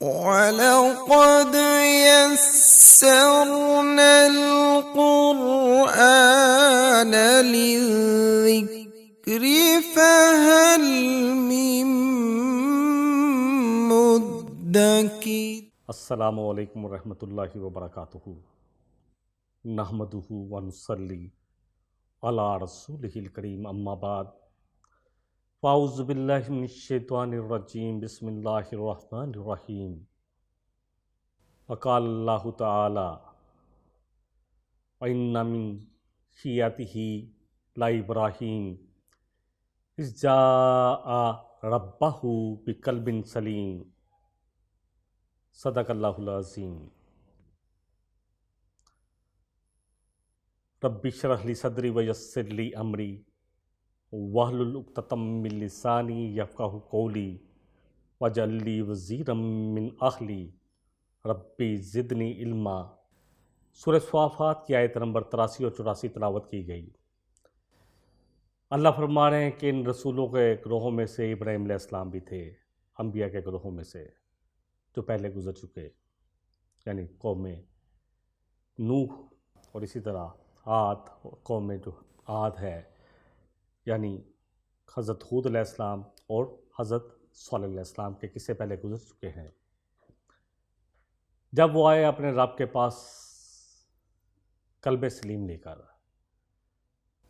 وَلَقَدْ يَسَّرْنَا الْقُرْآنَ لِلذِّكْرِ فَهَلْ مِن مُّدَّكِرٍ۔ السلام علیکم ورحمۃ اللہ وبرکاتہ۔ نحمدہ ونصلی علی رسولہ الکریم، اما بعد، فاعوذ باللہ من الشیطان الرجیم، بسم اللہ الرحمن الرحیم۔ وقال اللہ تعالی وَإِنَّ مِن شِیعَتِهِ لَإِبْرَاہِیم إِذْ جَاءَ رَبَّهُ بِقَلْبٍ سَلِیمٍ۔ صدق اللہ العظیم۔ رب اشرح لی صدری ویسر لی امری واحلل عقدۃ من لسانی یفقہوا قولی واجعل لی وزیرا من اہلی ربی زدنی علما۔ سورہ صافات کی آیت نمبر 83 اور 84 تلاوت کی گئی۔ اللہ فرما رہے ہیں کہ ان رسولوں کے گروہوں میں سے ابراہیم علیہ السلام بھی تھے، انبیاء کے گروہوں میں سے جو پہلے گزر چکے، یعنی قوم نوح، اور اسی طرح عاد، قوم جو عاد ہے، یعنی حضرت ہود علیہ السلام اور حضرت صالح علیہ السلام کے قصے پہلے گزر چکے ہیں۔ جب وہ آئے اپنے رب کے پاس قلب سلیم لے کر،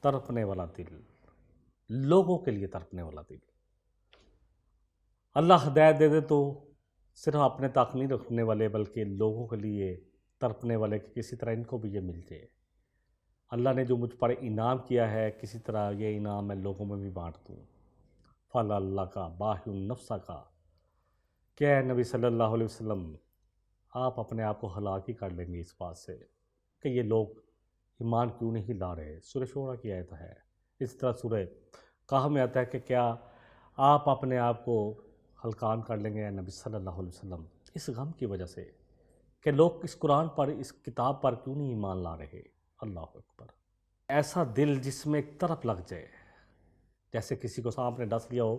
تڑپنے والا دل، لوگوں کے لیے تڑپنے والا دل، اللہ ہدایت دے دے تو صرف اپنے تک نہیں رکھنے والے بلکہ لوگوں کے لیے تڑپنے والے کہ کسی طرح ان کو بھی یہ مل جائے۔ اللہ نے جو مجھ پر انعام کیا ہے کسی طرح یہ انعام میں لوگوں میں بھی بانٹ دوں۔ فَلَا اللہ کا باہی النفس کا کہ اے نبی صلی اللہ علیہ وسلم، آپ اپنے آپ کو ہلاک ہی کر لیں گے اس بات سے کہ یہ لوگ ایمان کیوں نہیں لا رہے۔ سورہ شورا کی آیت ہے۔ اس طرح سورہ کہف میں آتا ہے کہ کیا آپ اپنے آپ کو ہلکان کر لیں گے اے نبی صلی اللہ علیہ وسلم اس غم کی وجہ سے کہ لوگ اس قرآن پر، اس کتاب پر کیوں نہیں ایمان لا رہے۔ اللہ اکبر۔ ایسا دل جس میں ایک تڑپ لگ جائے، جیسے کسی کو سانپ نے ڈس لیا ہو،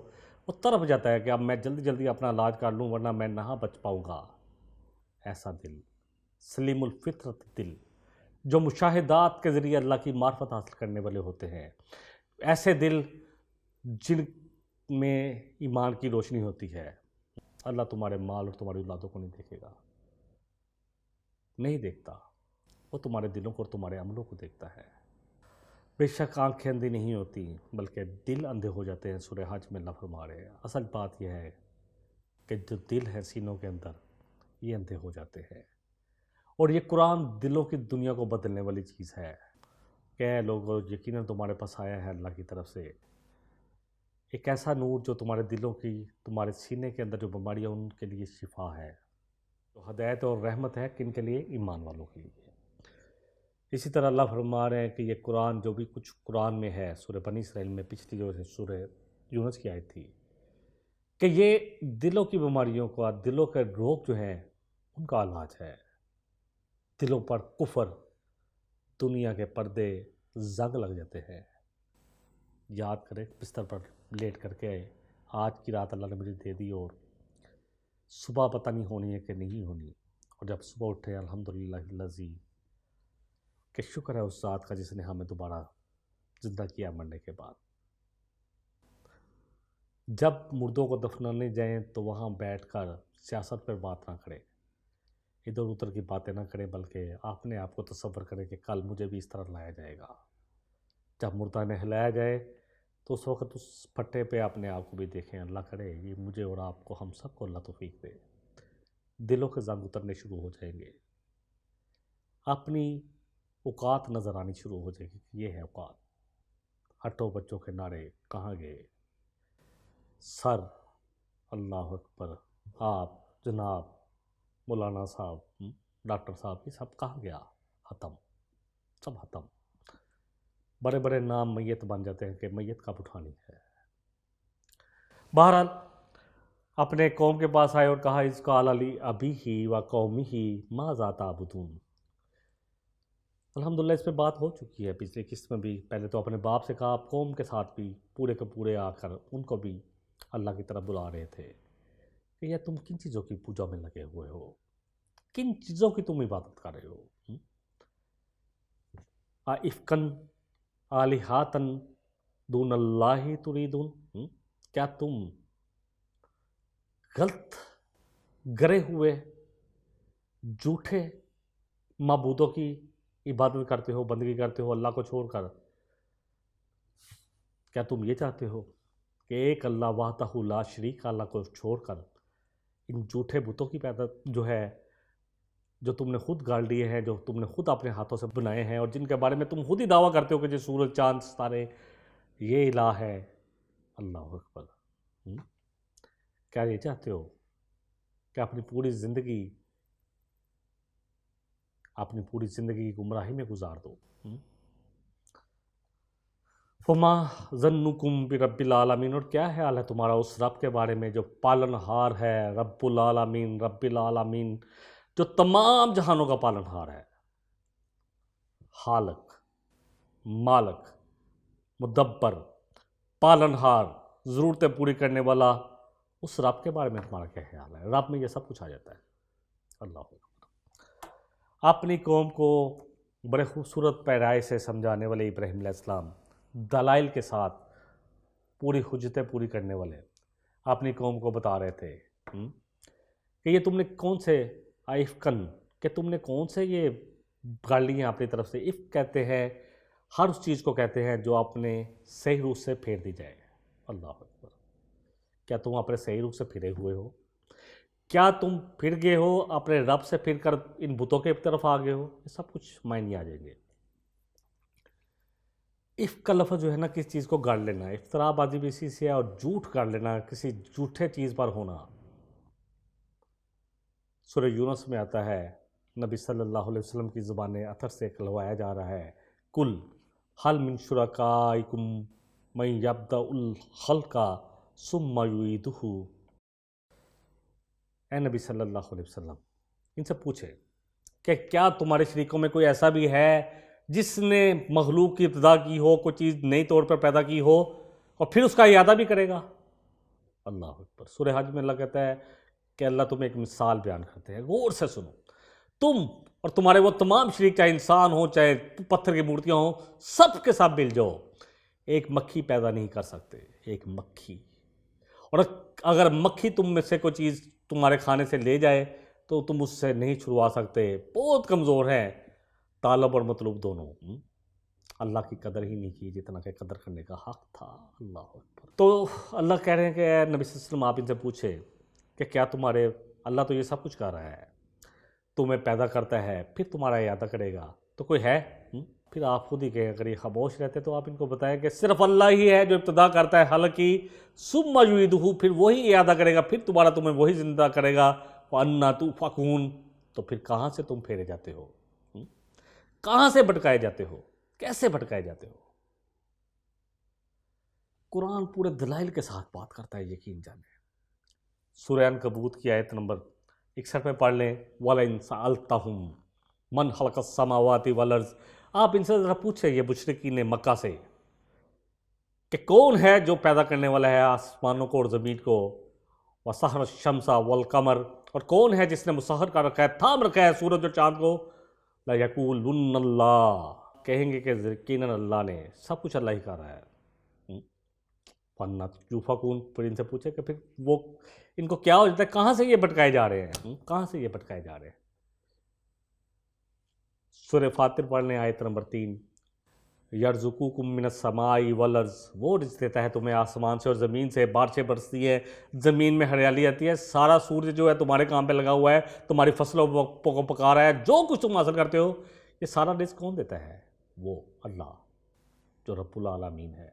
وہ تڑپ جاتا ہے کہ اب میں جلدی جلدی اپنا علاج کر لوں ورنہ میں نہ بچ پاؤں گا۔ ایسا دل، سلیم الفطرت دل، جو مشاہدات کے ذریعے اللہ کی معرفت حاصل کرنے والے ہوتے ہیں، ایسے دل جن میں ایمان کی روشنی ہوتی ہے، اللہ تمہارے مال اور تمہاری اولادوں کو نہیں دیکھے گا، نہیں دیکھتا، وہ تمہارے دلوں کو اور تمہارے عملوں کو دیکھتا ہے۔ بے شک آنکھیں اندھی نہیں ہوتی بلکہ دل اندھے ہو جاتے ہیں، سورہ حج میں اللہ فرما رہے ہیں۔ اصل بات یہ ہے کہ جو دل ہے سینوں کے اندر، یہ اندھے ہو جاتے ہیں، اور یہ قرآن دلوں کی دنیا کو بدلنے والی چیز ہے کہ اے لوگوں، یقیناً تمہارے پاس آیا ہے اللہ کی طرف سے ایک ایسا نور جو تمہارے دلوں کی، تمہارے سینے کے اندر جو بیماریاں ان کے لیے شفا ہے، تو ہدایت اور رحمت ہے کن کے لیے؟ ایمان والوں کے لیے۔ اسی طرح اللہ فرما رہے ہیں کہ یہ قرآن جو بھی کچھ قرآن میں ہے، سورہ بنی اسرائیل میں پچھلی جو سورہ یونس کی آیت تھی، کہ یہ دلوں کی بیماریوں کا، دلوں کے روگ جو ہیں ان کا علاج ہے۔ دلوں پر کفر، دنیا کے پردے زنگ لگ جاتے ہیں۔ یاد کرے بستر پر لیٹ کر کے آج کی رات اللہ نے مجھے دے دی اور صبح پتہ نہیں ہونی ہے کہ نہیں ہونی، اور جب صبح اٹھے الحمدللہ الذی، کہ شکر ہے اس ذات کا جس نے ہمیں دوبارہ زندہ کیا مرنے کے بعد۔ جب مردوں کو دفنانے جائیں تو وہاں بیٹھ کر سیاست پر بات نہ کریں، ادھر ادھر کی باتیں نہ کریں، بلکہ اپنے آپ کو تصور کریں کہ کل مجھے بھی اس طرح لایا جائے گا۔ جب مردہ نے ہلایا جائے تو اس وقت اس پھٹے پہ اپنے آپ کو بھی دیکھیں۔ اللہ کرے یہ مجھے اور آپ کو، ہم سب کو اللہ توفیق دے۔ دلوں کے زنگ اترنے شروع ہو جائیں گے، اپنی اوقات نظر آنی شروع ہو جائے گی کہ یہ ہے اوقات۔ ہٹو بچوں کے نعرے کہاں گئے؟ سر، اللہ اکبر، آپ جناب، مولانا صاحب، ڈاکٹر صاحب، یہ سب کہاں گیا؟ ختم، سب ختم۔ بڑے بڑے نام میت بن جاتے ہیں کہ میت کب اٹھانی ہے۔ بہرحال اپنے قوم کے پاس آئے اور کہا اذ قال لأبیہ وقومہ ماذا تعبدون۔ الحمدللہ اس پہ بات ہو چکی ہے پچھلی قسط میں بھی۔ پہلے تو اپنے باپ سے کہا، اب قوم کے ساتھ بھی پورے کے پورے آ کر ان کو بھی اللہ کی طرف بلا رہے تھے کہ یہ تم کن چیزوں کی پوجا میں لگے ہوئے ہو، کن چیزوں کی تم عبادت کر رہے ہو؟ افکن آلہاتن دون اللہ تریدون، کیا تم غلط گرے ہوئے جھوٹے معبودوں کی عبادت کرتے ہو، بندگی کرتے ہو اللہ کو چھوڑ کر؟ کیا تم یہ چاہتے ہو کہ ایک اللہ وحدہ لا شریک اللہ کو چھوڑ کر ان جھوٹے بتوں کی جو ہے جو تم نے خود گاڑ لیے ہیں، جو تم نے خود اپنے ہاتھوں سے بنائے ہیں، اور جن کے بارے میں تم خود ہی دعویٰ کرتے ہو کہ جو سورج چاند ستارے یہ الہ ہے؟ اللہ اکبر! کیا یہ چاہتے ہو کہ اپنی پوری زندگی گمراہی میں گزار دو؟ فما ظنکم برب العالمین، اور کیا خیال ہے تمہارا اس رب کے بارے میں جو پالن ہار ہے، رب العالمین جو تمام جہانوں کا پالن ہار ہے، خالق، مالک، مدبر، پالن ہار، ضرورتیں پوری کرنے والا، اس رب کے بارے میں تمہارا کیا خیال ہے؟ رب میں یہ سب کچھ آ جاتا ہے۔ اللہ اکبر! اپنی قوم کو بڑے خوبصورت پیرائی سے سمجھانے والے ابراہیم علیہ السلام، دلائل کے ساتھ پوری حجتیں پوری کرنے والے، اپنی قوم کو بتا رہے تھے کہ یہ تم نے کون سے افکن، کہ تم نے کون سے یہ گاڑ لی ہیں اپنی طرف سے۔ افک کہتے ہیں ہر اس چیز کو کہتے ہیں جو اپنے صحیح روح سے پھیر دی جائے۔ اللہ اکبر! کیا تم اپنے صحیح روح سے پھرے ہوئے ہو؟ کیا تم پھر گئے ہو اپنے رب سے پھر کر ان بتوں کے طرف آ گئے ہو؟ یہ سب کچھ معنی آ جائیں گے۔ افک کا لفظ جو ہے نا، کس چیز کو گاڑ لینا، افتراء بازی بھی اسی سے ہے، اور جھوٹ گاڑ لینا، کسی جھوٹے چیز پر ہونا۔ سورہ یونس میں آتا ہے، نبی صلی اللہ علیہ وسلم کی زبان اطہر سے کہلوایا جا رہا ہے، کل حل من شرکائکم من یبدأ الخلق ثم یعیدہ۔ اے نبی صلی اللہ علیہ وسلم، ان سے پوچھے کہ کیا تمہارے شریکوں میں کوئی ایسا بھی ہے جس نے مخلوق کی ابتدا کی ہو، کوئی چیز نئی طور پر پیدا کی ہو، اور پھر اس کا اعادہ بھی کرے گا؟ اللہ اکبر! سورہ حج میں اللہ کہتا ہے کہ اللہ تمہیں ایک مثال بیان کرتے ہیں، غور سے سنو، تم اور تمہارے وہ تمام شریک، چاہے انسان ہو چاہے پتھر کی مورتیاں ہوں، سب کے ساتھ مل جاؤ، ایک مکھی پیدا نہیں کر سکتے، ایک مکھی۔ اور اگر مکھی تم میں سے کوئی چیز تمہارے کھانے سے لے جائے تو تم اس سے نہیں چھڑوا سکتے، بہت کمزور ہیں، طالب اور مطلوب دونوں۔ اللہ کی قدر ہی نہیں کی جتنا کہ قدر کرنے کا حق تھا۔ اللہ اکبر! تو اللہ کہہ رہے ہیں کہ اے نبی صلی اللہ علیہ وسلم، آپ ان سے پوچھے کہ کیا تمہارے اللہ تو یہ سب کچھ کر رہا ہے، تمہیں پیدا کرتا ہے پھر تمہارا اعادہ کرے گا، تو کوئی ہے؟ پھر آپ خود ہی کہیں، اگر یہ خاموش رہتے تو آپ ان کو بتائیں کہ صرف اللہ ہی ہے جو ابتدا کرتا ہے خلق کی، ثم یعیدہ، پھر وہی اعادہ کرے گا، پھر دوبارہ تمہیں وہی زندہ کرے گا۔ وَأَنَّا تُؤْفَكُونَ، تو پھر کہاں سے تم پھیرے جاتے ہو؟ کہاں سے بھٹکائے جاتے ہو؟ کیسے بھٹکائے جاتے ہو؟ قرآن پورے دلائل کے ساتھ بات کرتا ہے، یقین جانیں۔ سورہ عنکبوت کی آیت نمبر 61 میں پڑھ لیں، وَلَئِن سَأَلْتَهُمْ مَنْ خَلَقَ السَّمَاوَاتِ وَالْأَرْضَ، آپ ان سے ذرا پوچھیں یہ مشرکین مکہ سے کہ کون ہے جو پیدا کرنے والا ہے آسمانوں کو اور زمین کو، وَسَخَّرَ الشَّمْسَ وَالْقَمَرَ، اور کون ہے جس نے مسخر کر رکھا ہے، تھام رکھا ہے سورج اور چاند کو، لَيَقُولُنَّ اللَّهُ، کہیں گے کہ یقیناً اللہ نے، سب کچھ اللہ ہی کر رہا ہے۔ فَأَنَّىٰ تُؤْفَكُونَ، پھر ان سے پوچھے کہ پھر وہ ان کو کیا ہو جاتا ہے، کہاں سے یہ بھٹکائے جا رہے ہیں، کہاں سے یہ بھٹکائے جا رہے ہیں؟ سورہ فاطر پڑھ لیں آیت نمبر 3، یرزقکم من السماء والارض، وہ رزق دیتا ہے تمہیں آسمان سے اور زمین سے، بارشیں برستی ہیں، زمین میں ہریالی آتی ہے، سارا سورج جو ہے تمہارے کام پہ لگا ہوا ہے، تمہاری فصلوں کو پکا رہا ہے، جو کچھ تم حاصل کرتے ہو، یہ سارا رزق کون دیتا ہے؟ وہ اللہ جو رب العالمین ہے،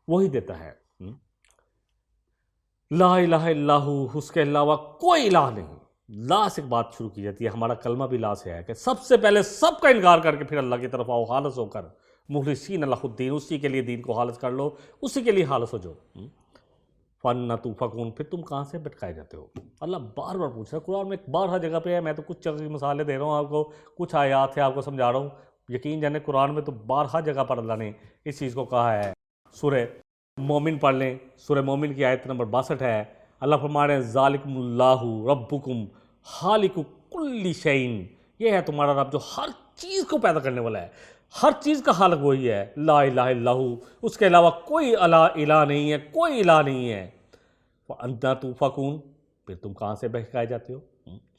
وہی دیتا ہے۔ لا الہ الا ہو، اس کے علاوہ کوئی الہ نہیں۔ لا سے بات شروع کی جاتی ہے، ہمارا کلمہ بھی لا سے ہے کہ سب سے پہلے سب کا انکار کر کے پھر اللہ کی طرف آؤ خالص ہو کر، مخلصین لہ الدین، اسی کے لیے دین کو خالص کر لو، اسی کے لیے خالص ہو جاؤ۔ فَأَنَّىٰ تُؤْفَكُونَ، پھر تم کہاں سے بھٹکائے جاتے ہو؟ اللہ بار بار پوچھ رہا ہے، قرآن میں بارہا جگہ پہ ہے، میں تو کچھ چند مثالیں دے رہا ہوں آپ کو، کچھ آیات ہے آپ کو سمجھا رہا ہوں، یقین جانے قرآن میں تو بارہا جگہ پر اللہ نے اس چیز کو کہا ہے۔ سورہ مومن پڑھ لیں، سورہ مومن کی آیت نمبر 62 ہے، اللہ فرما رہے ہیں ذالکم اللہ ربکم خالق کل شیء، یہ ہے تمہارا رب جو ہر چیز کو پیدا کرنے والا ہے، ہر چیز کا خالق وہی ہے، لا الہ الا ہو، اس کے علاوہ کوئی الہ نہیں ہے، کوئی الہ نہیں ہے۔ وَأَنَّا تُؤْفَكُونَ، پھر تم کہاں سے بہکائے جاتے ہو؟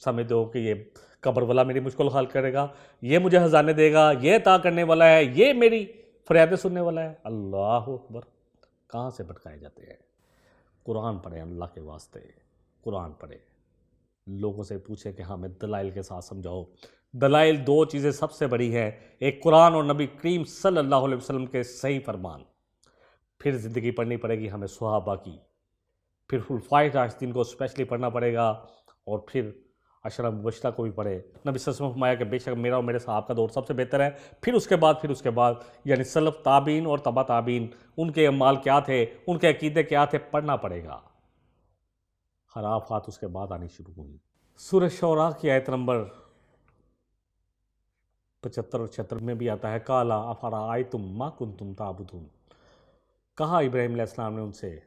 سمجھتے ہو کہ یہ قبر والا میری مشکل حل کرے گا، یہ مجھے خزانے دے گا، یہ عطا کرنے والا ہے، یہ میری فریادیں سننے والا ہے۔ اللہ اکبر، کہاں سے بھٹکائے جاتے ہیں؟ قرآن پڑھیں اللہ کے واسطے، قرآن پڑھیں، لوگوں سے پوچھیں کہ ہمیں دلائل کے ساتھ سمجھاؤ۔ دلائل دو چیزیں سب سے بڑی ہیں، ایک قرآن اور نبی کریم صلی اللہ علیہ وسلم کے صحیح فرمان، پھر زندگی پڑھنی پڑے گی ہمیں صحابہ کی، پھر خلفائے راشدین کو اسپیشلی پڑھنا پڑے گا، اور پھر عشرہ مبشرہ کو بھی پڑھے۔ نبی صلی اللہ علیہ وسلم نے فرمایا کہ بے شک میرا اور میرے صحابہ کا دور سب سے بہتر ہے، پھر اس کے بعد یعنی سلف تابعین اور تبع تابعین، ان کے اعمال کیا تھے، ان کے عقیدے کیا تھے، پڑھنا پڑے گا۔ خرافات اس کے بعد آنی شروع ہوئی۔ سورہ شعراء کی آیت نمبر 75 اور 76 میں بھی آتا ہے قالا افرأیتم ما کنتم تعبدون، کہا ابراہیم علیہ السلام نے ان سے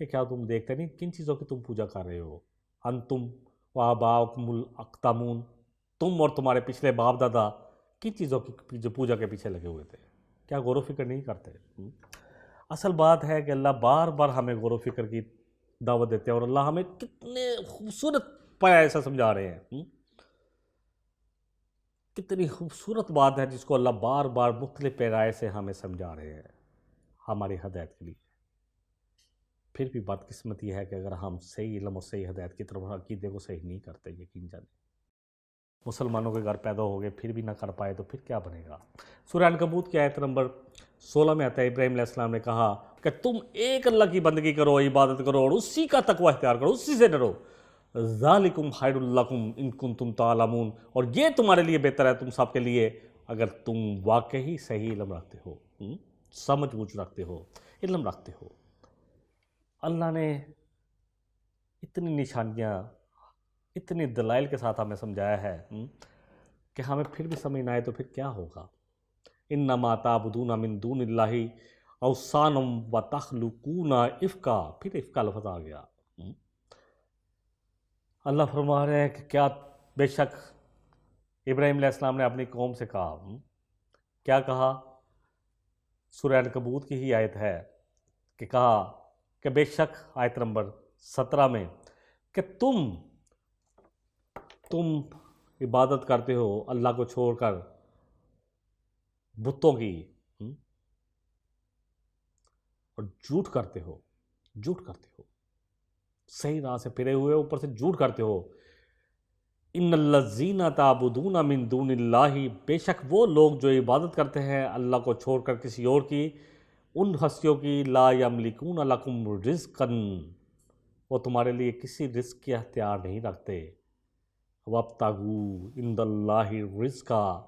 کہ کیا تم دیکھتے نہیں کن چیزوں کی تم پوجا کر رہے ہو؟ انتم وآباؤکم الاقدمون، تم اور تمہارے پچھلے باپ دادا کن چیزوں کی پوجا کے پیچھے لگے ہوئے تھے؟ کیا غور و فکر نہیں کرتے؟ اصل بات ہے کہ اللہ بار بار ہمیں غور و فکر کی دعوت دیتے ہیں، اور اللہ ہمیں کتنے خوبصورت پایا ایسا سمجھا رہے ہیں۔ کتنی خوبصورت بات ہے جس کو اللہ بار بار مختلف پیرائے سے ہمیں سمجھا رہے ہیں ہماری ہدایت کے لیے۔ پھر بھی بدقسمتی ہے کہ اگر ہم صحیح علم اور صحیح ہدایت کی طرف عقیدے کو صحیح نہیں کرتے، یقین جانیں مسلمانوں کے گھر پیدا ہو گئے پھر بھی نہ کر پائے تو پھر کیا بنے گا؟ سورہ عنکبوت کی آیت نمبر 16 میں آتا ہے ابراہیم علیہ السلام نے کہا کہ تم ایک اللہ کی بندگی کرو، عبادت کرو، اور اسی کا تقوی اختیار کرو، اسی سے ڈرو۔ ذالکم خیر لکم ان کنتم تعلمون، اور یہ تمہارے لیے بہتر ہے تم سب کے لیے اگر تم واقعی صحیح علم رکھتے ہو، سمجھ بوجھ رکھتے ہو، علم رکھتے ہو۔ اللہ نے اتنی نشانیاں، اتنی دلائل کے ساتھ ہمیں سمجھایا ہے کہ ہمیں پھر بھی سمجھ نہ آئے تو پھر کیا ہوگا؟ انما تعبدون من دون اللہ اوثانا وتخلقون افکا، پھر افکا لفظ آ گیا۔ اللہ فرما رہے ہیں کہ کیا بے شک ابراہیم علیہ السلام نے اپنی قوم سے کہا، کیا کہا؟ سورہ عنکبوت کی ہی آیت ہے کہ کہا کہ بے شک آیت نمبر 17 میں کہ تم عبادت کرتے ہو اللہ کو چھوڑ کر بتوں کی، اور جھوٹ کرتے ہو، صحیح راہ سے پھرے ہوئے اوپر سے جھوٹ کرتے ہو۔ ان الذین تعبدون من دون اللہ، بے شک وہ لوگ جو عبادت کرتے ہیں اللہ کو چھوڑ کر کسی اور کی، ان ہستیوں کی لا یملکون لکم رزقا، وہ تمہارے لیے کسی رزق کی اختیار نہیں رکھتے۔ وابتغوا عند اللہ رزقا،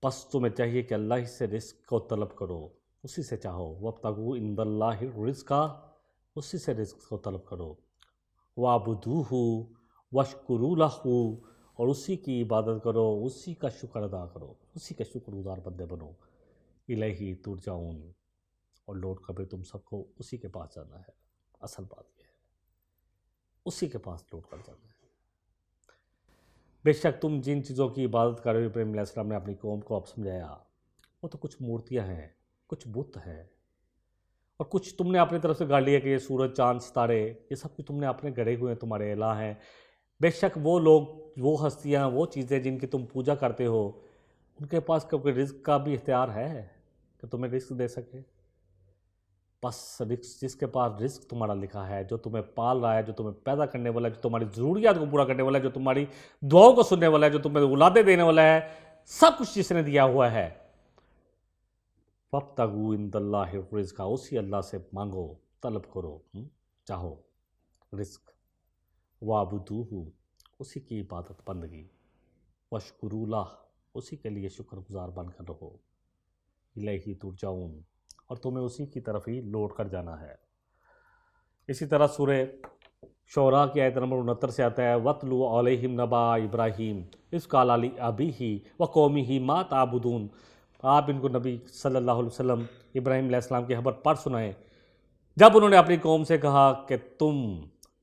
پس تمہیں چاہیے کہ اللہ ہی سے رزق کو طلب کرو، اسی سے چاہو۔ وابتغوا عند اللہ رزقا، اسی سے رزق کو طلب کرو۔ وَاعْبُدُوهُ وَاشْكُرُوا لَهُ، اور اسی کی عبادت کرو، اسی کا شکر ادا کرو، اسی کے شکر گزار بندے بنو۔ الیہ ترجعون، اور لوٹ کر بھی تم سب کو اسی کے پاس جانا ہے۔ اصل بات یہ ہے اسی کے پاس لوٹ کر جانا ہے۔ بے شک تم جن چیزوں کی عبادت کر رہے ہو، ابراہیم علیہ السلام نے اپنی قوم کو اب سمجھایا، وہ تو کچھ مورتیاں ہیں، کچھ بت ہیں، اور کچھ تم نے اپنی طرف سے گاڑ لیا کہ یہ سورج چاند ستارے یہ سب کچھ تم نے اپنے گڑھے ہوئے ہیں، تمہارے الہ ہیں۔ بے شک وہ لوگ، وہ ہستیاں، وہ چیزیں جن کی تم پوجا کرتے ہو، ان کے پاس کوئی رزق کا بھی اختیار ہے کہ تمہیں رزق دے سکے؟ بس رزق، جس کے پاس رزق تمہارا لکھا ہے، جو تمہیں پال رہا ہے، جو تمہیں پیدا کرنے والا ہے، جو تمہاری ضروریات کو پورا کرنے والا ہے، جو تمہاری دعاؤں کو سننے والا ہے، جو تمہیں اولادیں دینے والا ہے، سب کچھ جس نے دیا ہوا ہے۔ وَابْتَغُوا عِندَ اللَّهِ الرِّزْقَ، اسی اللہ سے مانگو، طلب کرو، چاہو رزق۔ وَاعْبُدُوهُ، اسی کی عبادت بندگی۔ وَاشْكُرُوا لَهُ، اسی کے لیے شکر گزار بن کر رہو۔ اِلَیْهِ تُرْجَعُونَ، اور تمہیں اسی کی طرف ہی لوٹ کر جانا ہے۔ اسی طرح سورہ شعراء کی آیت نمبر 69 سے آتا ہے وَاتْلُوا عَلَیْہِمْ نَبَأَ إِبْرَاہِیمَ إِذْ قَالَ لِأَبِیہِ وَقَوْمِہِ مَا تَعْبُدُونَ، آپ ان کو نبی صلی اللہ علیہ وسلم ابراہیم علیہ السلام کی خبر پڑھ سنائیں جب انہوں نے اپنی قوم سے کہا کہ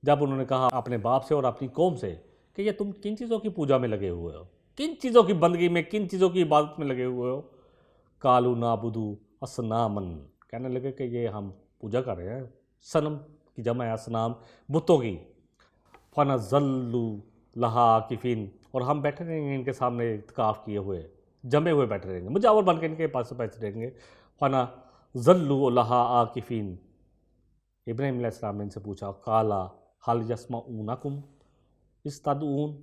جب انہوں نے کہا اپنے باپ سے اور اپنی قوم سے کہ یہ تم کن چیزوں کی پوجا میں لگے ہوئے ہو، کن چیزوں کی بندگی میں، کن چیزوں کی عبادت میں لگے ہوئے ہو، کالو نابدو اسنامن، کہنے لگے کہ یہ ہم پوجا کر رہے ہیں صنم کی جمع ہے اسنام، بتوں کی، فنظلوا لہا عاکفین، اور ہم بیٹھے رہیں گے ان کے سامنے اعتکاف کیے ہوئے، جمے ہوئے بیٹھے رہیں گے، مجاور بن کے ان کے پاس بیٹھے رہیں گے، فنظلوا لہا عاکفین۔ ابراہیم علیہ السلام نے ان سے پوچھا قالا حل یسمعونکم اذ تدعون،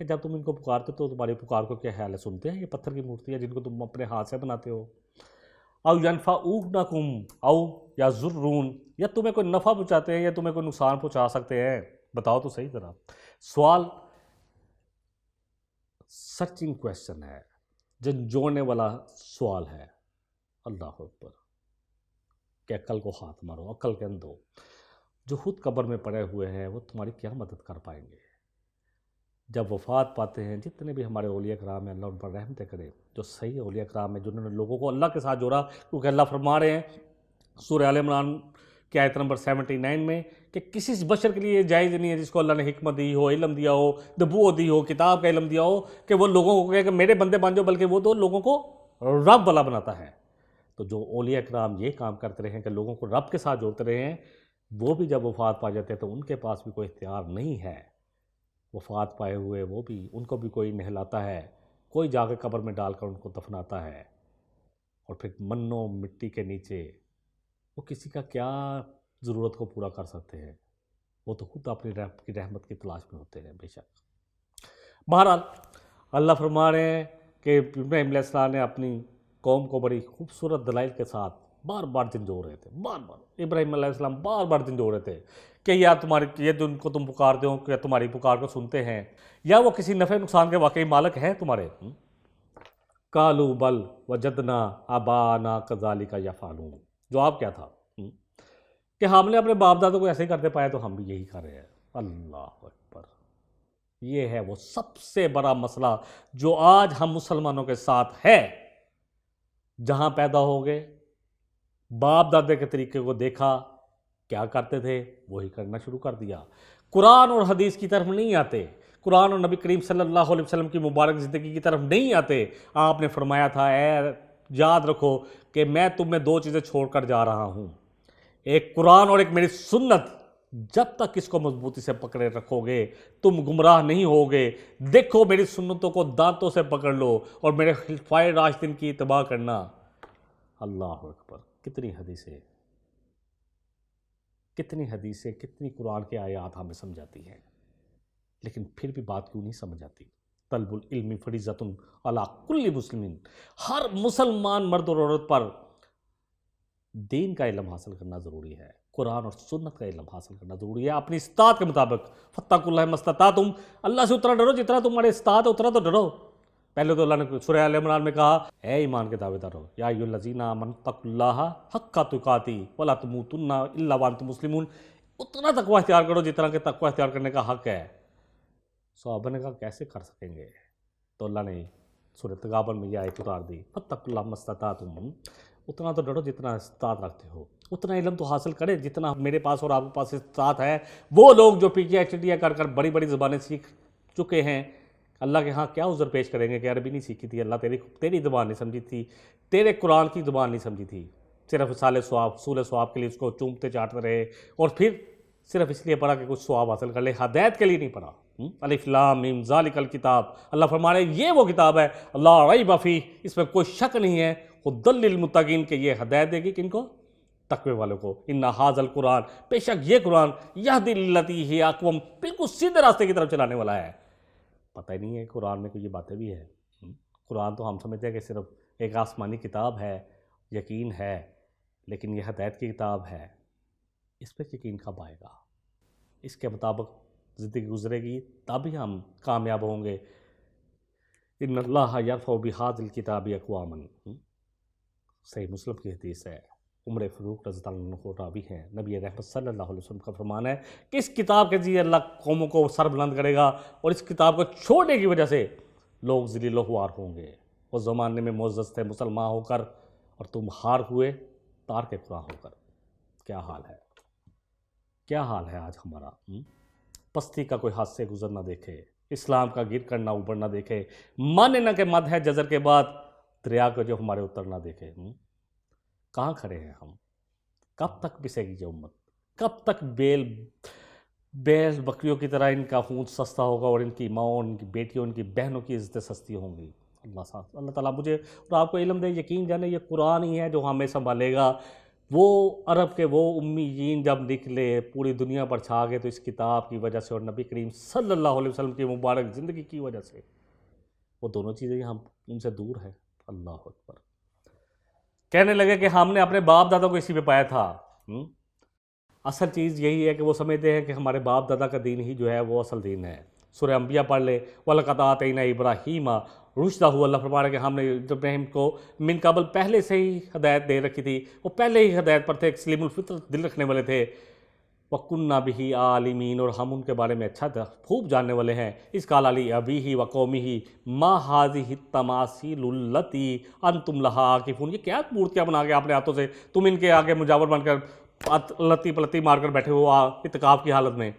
کہ جب تم ان کو پکارتے تو تمہاری پکار کو کیا خیال ہے، سنتے ہیں؟ یہ پتھر کی مورتی ہے جن کو تم اپنے ہاتھ سے بناتے ہو۔ او ینفعونکم او یضرون، یا تمہیں کوئی نفع پہنچاتے ہیں یا تمہیں کوئی نقصان پہنچا سکتے ہیں، بتاؤ تو صحیح ذرا۔ سوال سرچنگ کویسچن ہے، جھنجھوڑنے والا سوال ہے۔ اللہ اکبر، کہ عقل کو ہاتھ مارو، عقل کے اندھو، جو خود قبر میں پڑے ہوئے ہیں وہ تمہاری کیا مدد کر پائیں گے؟ جب وفات پاتے ہیں جتنے بھی ہمارے اولیاء کرام ہیں، اللہ ان پر رحمتیں کرے، جو صحیح اولیاء کرام ہیں جنہوں نے لوگوں کو اللہ کے ساتھ جوڑا، کیونکہ اللہ فرما رہے ہیں سورہ آل عمران کی آیت نمبر 79 میں کہ کسی بشر کے لیے یہ جائز نہیں ہے جس کو اللہ نے حکمت دی ہو، علم دیا ہو، نبوت دی ہو، کتاب کا علم دیا ہو، کہ وہ لوگوں کو کہے کہ میرے بندے بن جاؤ، بلکہ وہ تو لوگوں کو رب والا بناتا ہے۔ تو جو اولیاء کرام یہ کام کرتے رہے ہیں کہ لوگوں کو رب کے ساتھ جوڑتے رہے ہیں، وہ بھی جب وفات پا جاتے ہیں تو ان کے پاس بھی کوئی اختیار نہیں ہے، وفات پائے ہوئے وہ بھی، ان کو بھی کوئی نہلاتا ہے، کوئی جا کے قبر میں ڈال کر ان کو دفناتا ہے، اور پھر منو مٹی کے نیچے وہ کسی کا کیا ضرورت کو پورا کر سکتے ہیں، وہ تو خود اپنی رب کی رحمت کی تلاش میں ہوتے ہیں بے شک۔ بہرحال اللہ فرما رہے ہیں کہ ابراہیم علیہ السلام نے اپنی قوم کو بڑی خوبصورت دلائل کے ساتھ بار بار جھنجھوڑ رہے تھے، بار بار ابراہیم علیہ السلام بار بار جھنجھوڑ رہے تھے کہ یا یہ جن کو تم پکارتے ہو کہ تمہاری پکار کو سنتے ہیں، یا وہ کسی نفع نقصان کے واقعی مالک ہیں تمہارے؟ قالوا بل وجدنا آباءنا کذالک یفعلون، جواب کیا تھا؟ کہ ہم نے اپنے باپ دادوں کو ایسے ہی کرتے پایا تو ہم بھی یہی کر رہے ہیں۔ اللہ اکبر، یہ ہے وہ سب سے بڑا مسئلہ جو آج ہم مسلمانوں کے ساتھ ہے۔ جہاں پیدا ہو گئے، باپ دادے کے طریقے کو دیکھا، کیا کرتے تھے وہی کرنا شروع کر دیا، قرآن اور حدیث کی طرف نہیں آتے، قرآن اور نبی کریم صلی اللہ علیہ وسلم کی مبارک زندگی کی طرف نہیں آتے۔ آپ نے فرمایا تھا اے یاد رکھو کہ میں تم میں دو چیزیں چھوڑ کر جا رہا ہوں، ایک قرآن اور ایک میری سنت، جب تک اس کو مضبوطی سے پکڑے رکھو گے تم گمراہ نہیں ہوگے۔ دیکھو میری سنتوں کو دانتوں سے پکڑ لو اور میرے خلفائے راشدین کی اتباع کرنا۔ اللہ اکبر، کتنی حدیثیں، کتنی قرآن کے آیات ہمیں سمجھاتی ہیں، لیکن پھر بھی بات کیوں نہیں سمجھ آتی؟ طلب العلم فریضۃ علی کل مسلم، ہر مسلمان مرد اور عورت پر دین کا علم حاصل کرنا ضروری ہے، قرآن اور سنت کا علم حاصل کرنا ضروری ہے، اپنی استطاعت کے مطابق۔ فاتقوا اللہ ما استطعتم، اللہ سے اتنا ڈرو جتنا تمہارے استطاعت ہے اتنا تو ڈرو۔ پہلے تو اللہ نے سورہ آل عمران میں کہا اے ایمان کے دعوے دارو، یا ایھا الذین آمنوا اتقوا اللہ حق تقاتہ ولا تموتن الا وانتم مسلمون، اتنا تقوی اختیار کرو جتنا کہ تقوی اختیار کرنے کا حق ہے۔ صحابہ نے کہا کیسے کر سکیں گے؟ تو اللہ نے سورہ تغابن میں یہ آیت اتار دی، فاتقوا اللہ ما استطعتم، اتنا تو ڈرو جتنا استطاعت رکھتے ہو، اتنا علم تو حاصل کرے جتنا میرے پاس اور آپ کے پاس استطاعت ہے۔ وہ لوگ جو پی جی ایچ ڈی کر کر بڑی بڑی زبانیں سیکھ چکے ہیں، اللہ کے ہاں کیا عذر پیش کریں گے کہ عربی نہیں سیکھی تھی، اللہ تیری زبان نہیں سمجھی تھی، تیرے قرآن کی زبان نہیں سمجھی تھی، صرف رسالہ ثواب، اصول ثواب کے لیے اس کو چومتے چاٹتے رہے، اور پھر صرف اس لیے پڑھا کہ کچھ ثواب حاصل کر لے، ہدایت کے لیے نہیں پڑھا۔ الف لام میم ذالک الکتاب، اللہ فرما رہے ہیں یہ وہ کتاب ہے لا ریب فیہ، اس میں کوئی شک نہیں ہے، ہدی للمتقین، کہ یہ ہدایت دے گی کن کو؟ تقوی والوں کو۔ ان ھذا القرآن، بے شک یہ قرآن، یہدی للتی ہی اقوم، بالکل سیدھے راستے کی طرف چلانے والا ہے۔ پتہ ہی نہیں ہے قرآن میں کوئی یہ باتیں بھی ہیں۔ قرآن تو ہم سمجھتے ہیں کہ صرف ایک آسمانی کتاب ہے، یقین ہے، لیکن یہ ہدایت کی کتاب ہے، اس پہ یقین کب آئے گا؟ اس کے مطابق زندگی گزرے گی تب ہی ہم کامیاب ہوں گے۔ ان اللہ یرفع بہذا الکتاب اقواما، صحیح مسلم کی حدیث ہے، عمر فاروق رضی اللہ عنہ راوی ہیں، نبی رحمت صلی اللہ علیہ وسلم کا فرمان ہے کہ اس کتاب کے ذریعے اللہ قوموں کو سر بلند کرے گا، اور اس کتاب کو چھوڑنے کی وجہ سے لوگ ذلیل و خوار ہوں گے۔ وہ زمانے میں معزز تھے مسلمان ہو کر، اور تم ہار ہوئے تارک قرآن ہو کر۔ کیا حال ہے؟ کیا حال ہے آج ہمارا؟ پستی کا کوئی ہاتھ سے گزر نہ دیکھے، اسلام کا گر کرنا اوپر نہ دیکھے، مانے نہ کہ مد ہے جزر کے بعد دریا کو جو ہمارے اتر نہ دیکھے۔ کہاں کھڑے ہیں ہم؟ کب تک پسے گی یہ امت؟ کب تک بیل بکریوں کی طرح ان کا خون سستا ہوگا اور ان کی ماں، ان کی بیٹیوں، ان کی بہنوں کی عزتیں سستی ہوں گی؟ اللہ تعالیٰ مجھے اور آپ کو علم دے، یقین جانے یہ قرآن ہی ہے جو ہمیں سنبھالے گا۔ وہ عرب کے وہ امیین جب نکلے پوری دنیا پر چھا گئے تو اس کتاب کی وجہ سے اور نبی کریم صلی اللہ علیہ وسلم کی مبارک زندگی کی وجہ سے۔ وہ دونوں چیزیں ہم ان سے دور ہیں۔ اللہ اکبر۔ کہنے لگے کہ ہم نے اپنے باپ دادا کو اسی پہ پایا تھا۔ اصل چیز یہی ہے کہ وہ سمجھتے ہیں کہ ہمارے باپ دادا کا دین ہی جو ہے وہ اصل دین ہے۔ سورہ انبیاء پڑھ لیں، وَلَقَدْ آتَيْنَا إِبْرَاهِيمَ رُشْدَهُ، اللہ فرما رہا ہے کہ ہم نے ابراہیم کو من قبل پہلے سے ہی ہدایت دے رکھی تھی، وہ پہلے ہی ہدایت پر تھے، ایک سلیم الفطرت دل رکھنے والے تھے۔ وَكُنَّا بِهِ عَالِمِينَ، اور ہم ان کے بارے میں اچھا خوب جاننے والے ہیں۔ اِذْ قَالَ لِأَبِيهِ وَقَوْمِهِ مَا هَٰذِهِ التَّمَاثِيلُ الَّتِي أَنتُمْ لَهَا عَاكِفُونَ، یہ کیا مورتیاں بنا کے اپنے ہاتھوں سے تم ان کے آگے مجاور بن کر لتی پلتی مار کر بیٹھے ہو اتقاف کی حالت میں؟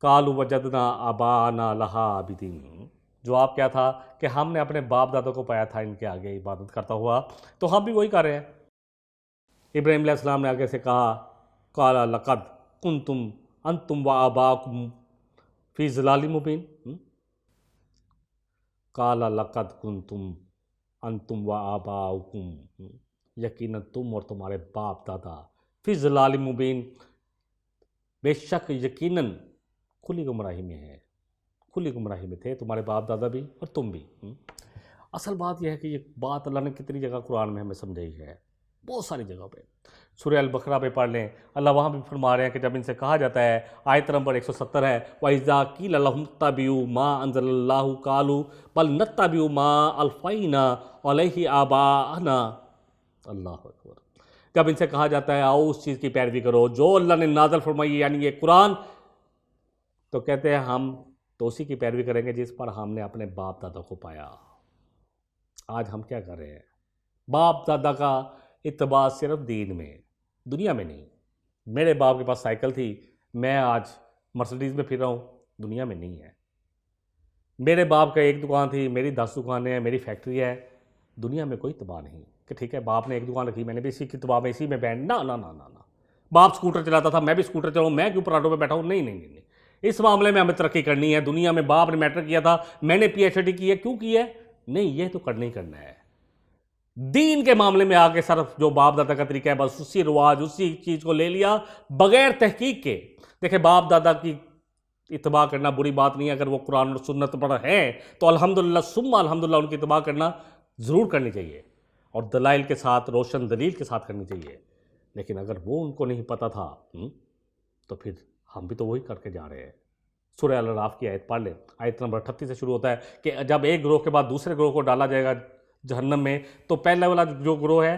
قَالُوا وَجَدْنَا آبَاءَنَا لَهَا عَابِدِينَ، جواب کیا تھا کہ ہم نے اپنے باپ دادوں کو پایا تھا ان کے آگے عبادت کرتا ہوا، تو ہم بھی وہی کر رہے ہیں۔ ابراہیم علیہ السلام نے آگے سے کہا، قَالَ لَقَدْ كُنْتُمْ أَنْتُمْ وَآبَاؤُكُمْ فِي ضَلَالٍ مُّبِينٍ، قَالَ لَقَدْ كُنْتُمْ أَنْتُمْ وَآبَاؤُكُمْ، یقیناً تم اور تمہارے باپ دادا فی ضلال مبین، بے شک یقیناً کھلی گمراہی میں ہے، کھلی گمراہی میں تھے تمہارے باپ دادا بھی اور تم بھی۔ اصل بات یہ ہے کہ یہ بات اللہ نے کتنی جگہ قرآن میں ہمیں سمجھائی ہے، بہت ساری جگہ پہ۔ سورہ البقرہ پہ پڑھ لیں، اللہ وہاں بھی فرما رہے ہیں کہ جب ان سے کہا جاتا ہے، آیت نمبر 170 ہے، وَإِذَا قِيلَ لَهُمُ اتَّبِعُوا مَا أَنزَلَ اللَّهُ قَالُوا بَلْ نَتَّبِعُ مَا أَلْفَيْنَا عَلَيْهِ آبَاءَنَا۔ اللہ اکبر۔ جب ان سے کہا جاتا ہے آؤ اس چیز کی پیروی کرو جو اللہ نے نازل فرمائی یعنی یہ قرآن، تو کہتے ہیں ہم تو اسی کی پیروی کریں گے جس پر ہم نے اپنے باپ دادا کو پایا۔ آج ہم کیا کر رہے ہیں؟ باپ دادا کا اتباع صرف دین میں، دنیا میں نہیں۔ میرے باپ کے پاس سائیکل تھی، میں آج مرسڈیز میں پھر رہا ہوں، دنیا میں نہیں ہے۔ میرے باپ کا ایک دکان تھی، میری 10 دکانیں ہیں، میری فیکٹری ہے، دنیا میں کوئی اتباع نہیں کہ ٹھیک ہے باپ نے ایک دکان رکھی میں نے بھی اسی کی اتباع میں اسی میں بینڈ، نہ نہ نہ نہ۔ باپ سکوٹر چلاتا تھا میں بھی سکوٹر چلاؤں، میں کیوں پراٹو پہ بیٹھا ہوں؟ نہیں نہیں نہیں، اس معاملے میں ہمیں ترقی کرنی ہے۔ دنیا میں باپ نے میٹرک کیا تھا، میں نے پی ایچ ڈی کی ہے، کیوں کی ہے؟ نہیں، یہ تو کرنا ہی کرنا ہے۔ دین کے معاملے میں آگے صرف جو باپ دادا کا طریقہ ہے بس اسی رواج اسی چیز کو لے لیا بغیر تحقیق کے۔ دیکھیں باپ دادا کی اتباع کرنا بری بات نہیں ہے، اگر وہ قرآن اور سنت پر ہیں تو الحمدللہ ثم الحمدللہ ان کی اتباع کرنا ضرور کرنی چاہیے اور دلائل کے ساتھ، روشن دلیل کے ساتھ کرنی چاہیے۔ لیکن اگر وہ ان کو نہیں پتہ تھا تو پھر ہم بھی تو وہی کر کے جا رہے ہیں۔ سورہ الاعراف کی آیت پڑھ لیں، آیت نمبر 38 سے شروع ہوتا ہے کہ جب ایک گروہ کے بعد دوسرے گروہ کو ڈالا جائے گا جہنم میں، تو پہلے والا جو گروہ ہے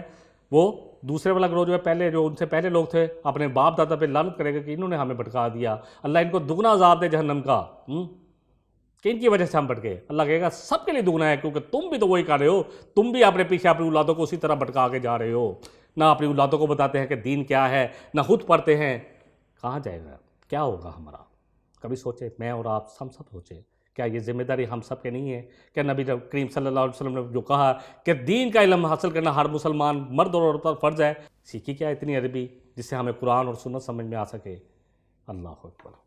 وہ دوسرے والا گروہ جو ہے پہلے جو ان سے پہلے لوگ تھے اپنے باپ دادا پہ لعنت کرے گا کہ انہوں نے ہمیں بھٹکا دیا، اللہ ان کو دگنا عذاب دے جہنم کا کہ ان کی وجہ سے ہم بھٹکے۔ اللہ کہے گا سب کے لیے دگنا ہے کیونکہ تم بھی تو وہی کر رہے ہو، تم بھی اپنے پیچھے اپنی اولادوں کو اسی طرح بھٹکا کے جا رہے ہو، نہ اپنی اولادوں کو بتاتے ہیں کہ دین کیا ہے، نہ خود پڑھتے ہیں۔ کہاں جائے گا؟ کیا ہوگا ہمارا؟ کبھی سوچے، میں اور آپ ہم سب سوچیں، کیا یہ ذمہ داری ہم سب کے نہیں ہے؟ کہ نبی کریم صلی اللہ علیہ وسلم نے جو کہا کہ دین کا علم حاصل کرنا ہر مسلمان مرد اور عورت پر فرض ہے، سیکھی کیا اتنی عربی جس سے ہمیں قرآن اور سنت سمجھ میں آ سکے؟ اللہ اکبر۔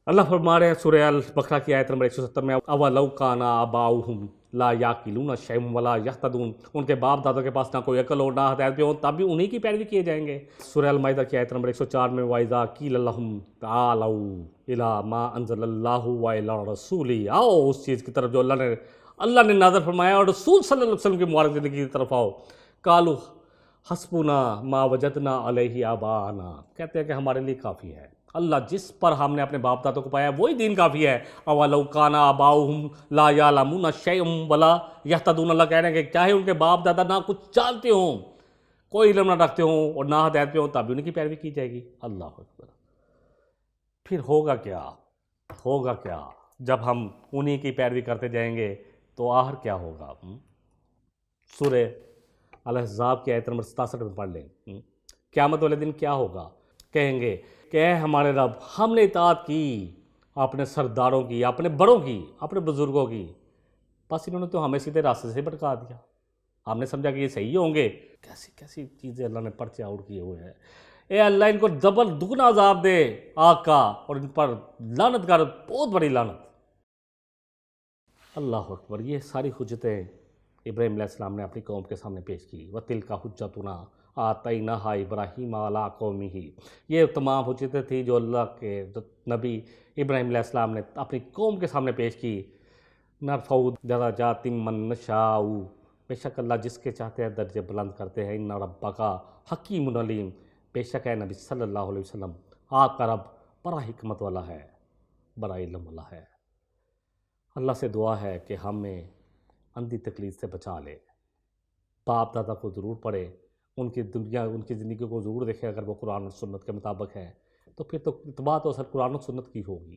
اللہ فرما رہے ہیں سورہ البقرہ کی آیت نمبر 170 میں، اَوَلَوْ كَانَ آبَاؤُهُمْ لَا يَعْقِلُونَ شَيْئًا وَلَا يَهْتَدُونَ، ان کے باپ دادا کے پاس نہ کوئی عقل ہو نہ ہدایت پہ ہو، تب بھی انہی کی پیروی کیے جائیں گے۔ سورہ المائدہ کی آیت نمبر 104 میں، وَإِذَا قِيلَ لَهُمْ تَعَالَوْا إِلَىٰ مَا أَنزَلَ اللَّهُ وَإِلَىٰ رَسُولِهِ، آؤ اس چیز کی طرف جو اللہ نے نازل فرمایا اور رسول صلی اللہ علیہ وسلم کی مبارک زندگی کی طرف آؤ۔ قَالُوا حَسْبُنَا مَا وَجَدْنَا عَلَيْهِ آبَاءَنَا، کہتے ہیں کہ ہمارے لیے کافی ہے، اللہ جس پر ہم نے اپنے باپ دادوں کو پایا وہی دین کافی ہے۔ اَوَلَوْ كَانَ آبَاؤُهُمْ لَا يَعْلَمُونَ شَيْئًا وَلَا يَهْتَدُونَ، اللہ کہہ رہے ہیں کہ چاہے ان کے باپ دادا نہ کچھ جانتے ہوں، کوئی علم نہ رکھتے ہوں اور نہ ہدایت پہ ہوں، تب بھی ان کی پیروی کی جائے گی۔ اللہ اکبر۔ پھر ہوگا کیا؟ ہوگا کیا جب ہم انہی کی پیروی کرتے جائیں گے تو آخر کیا ہوگا؟ سورہ الاحزاب کی آیت نمبر 67 میں پڑھ لیں، قیامت والے دن کیا ہوگا؟ کہیں گے کہ اے ہمارے رب، ہم نے اطاعت کی اپنے سرداروں کی، اپنے بڑوں کی، اپنے بزرگوں کی، بس انہوں نے تو ہمیں سیدھے راستے سے بھٹکا دیا، ہم نے سمجھا کہ یہ صحیح ہوں گے۔ کیسی کیسی چیزیں اللہ نے پرچے آؤٹ کیے ہوئے ہیں۔ اے اللہ ان کو ڈبل دگنا عذاب دے آگ کا، اور ان پر لعنت کر، بہت بڑی لعنت۔ اللہ اکبر۔ یہ ساری حجتیں ابراہیم علیہ السلام نے اپنی قوم کے سامنے پیش کی۔ وَتِلْكَ حُجَّتُنَا آتَيْنَاهَا إِبْرَاهِيمَ عَلَىٰ قَوْمِهِ۔ یہ تمام حجتیں تھیں جو اللہ کے نبی ابراہیم علیہ السلام نے اپنی قوم کے سامنے پیش کی۔ نَرْفَعُ دَرَجَاتٍ مَّن نَّشَاءُ، بے شک اللہ جس کے چاہتے ہیں درجے بلند کرتے ہیں۔ اِنَّ رَبَّكَ حَكِيمٌ عَلِيمٌ، بے شک ہے نبی صلی اللہ علیہ وسلم آپ کا رب بڑا حکمت والا ہے، بڑا علم والا ہے۔ اللہ سے دعا ہے کہ ہمیں اندھی تقلید سے بچا لے۔ باپ دادا کو ضرور پڑھے، ان کی دنیا، ان کی زندگی کو ضرور دیکھے، اگر وہ قرآن اور سنت کے مطابق ہے تو پھر تو اتباع تو اثر قرآن اور سنت کی ہوگی۔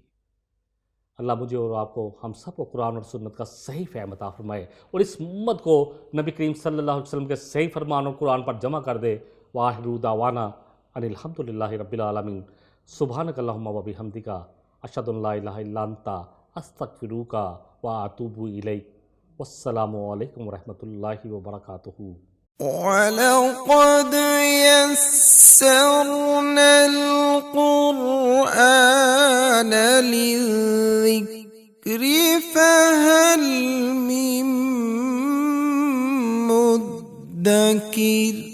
اللہ مجھے اور آپ کو، ہم سب کو قرآن اور سنت کا صحیح فہم عطا فرمائے، اور اس امت کو نبی کریم صلی اللہ علیہ وسلم کے صحیح فرمان اور قرآن پر جمع کر دے۔ وآخر دعوانا ان الحمد للہ رب العالمین۔ سبحانک اللہم و بحمدک، اشہد ان لا الہ الا انت، استغفرک واتوب الیک۔ والسلام علیکم ورحمۃ اللہ وبرکاتہ۔ وَلَقَدْ يَسَّرْنَا الْقُرْآنَ لِلذِّكْرِ فَهَلْ مِن مُّدَّكِرٍ